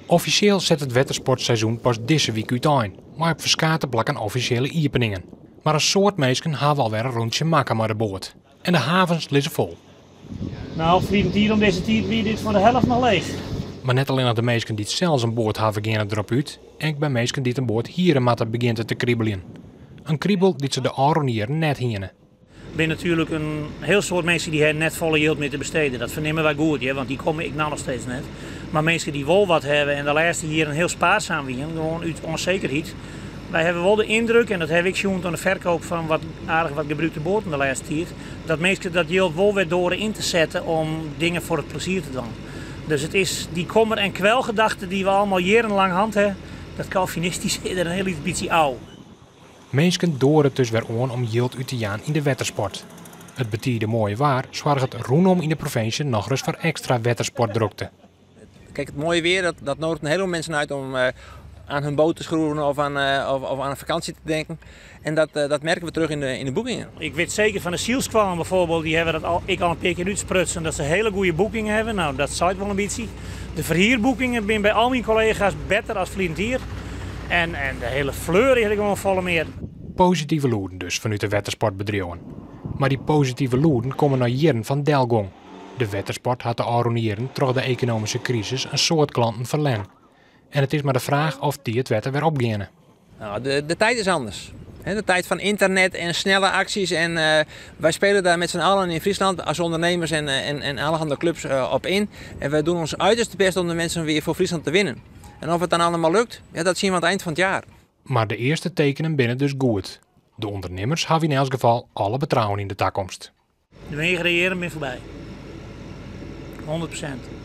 Officieel zet het watersportseizoen pas deze week uiteen, maar op verschillende plekken officiële openingen. Maar een soort mensen hebben alweer een rondje maken met de boot. En de havens liggen vol. Nou, vriend, hier om deze tijd wie dit voor de helft nog leeg. Maar net alleen de mensen die zelfs een boot hebben gaan erop uit, en bij mensen die een boot hier en matten begint te kriebelen. Een kriebel die ze de Aronieren net hienen. Er zijn natuurlijk een heel soort mensen die net volle yield meer te besteden. Dat vernemen wij goed, ja, want die komen ik nou nog steeds net. Maar mensen die wel wat hebben en de laatste hier een heel spaarzaam zijn, gewoon uit onzekerheid. Wij hebben wel de indruk, en dat heb ik gezien aan de verkoop van wat gebruikte boten de laatste tijd, dat mensen dat yield wel weer door in te zetten om dingen voor het plezier te doen. Dus het is die kommer- en kwelgedachte die we allemaal jarenlang hand hebben, dat Calvinistisch is er een heel beetje oud. Mensen door het dus weer om yield uit te gaan in de watersport. Het betierde mooie waar zorgt het rondom in de provincie nog eens voor extra watersportdrukte. Kijk, het mooie weer dat nodigt een heleboel mensen uit om aan hun boot te schroeven of aan een vakantie te denken. En dat merken we terug in de boekingen. Ik weet zeker van de Sielskwallen bijvoorbeeld, die hebben dat al een paar keer uitsprutsen, dat ze hele goede boekingen hebben. Nou, dat zou het wel een beetje. De verhierboekingen zijn bij al mijn collega's beter als Vlientier. En de hele fleur is gewoon volle meer. Positieve loeden dus vanuit de watersportbedrijven. Maar die positieve loeden komen naar jaren van Delgong. De watersport had de Aronieren trots de economische crisis een soort klanten verlengen. En het is maar de vraag of die het wetter weer opgaan. Nou, de tijd is anders. De tijd van internet en snelle acties. En wij spelen daar met z'n allen in Friesland als ondernemers en alle andere clubs op in. En wij doen ons uiterste best om de mensen weer voor Friesland te winnen. En of het dan allemaal lukt, ja, dat zien we aan het eind van het jaar. Maar de eerste tekenen binnen dus goed. De ondernemers hebben in elk geval alle vertrouwen in de toekomst. De wegen reëren ben voorbij. 100%.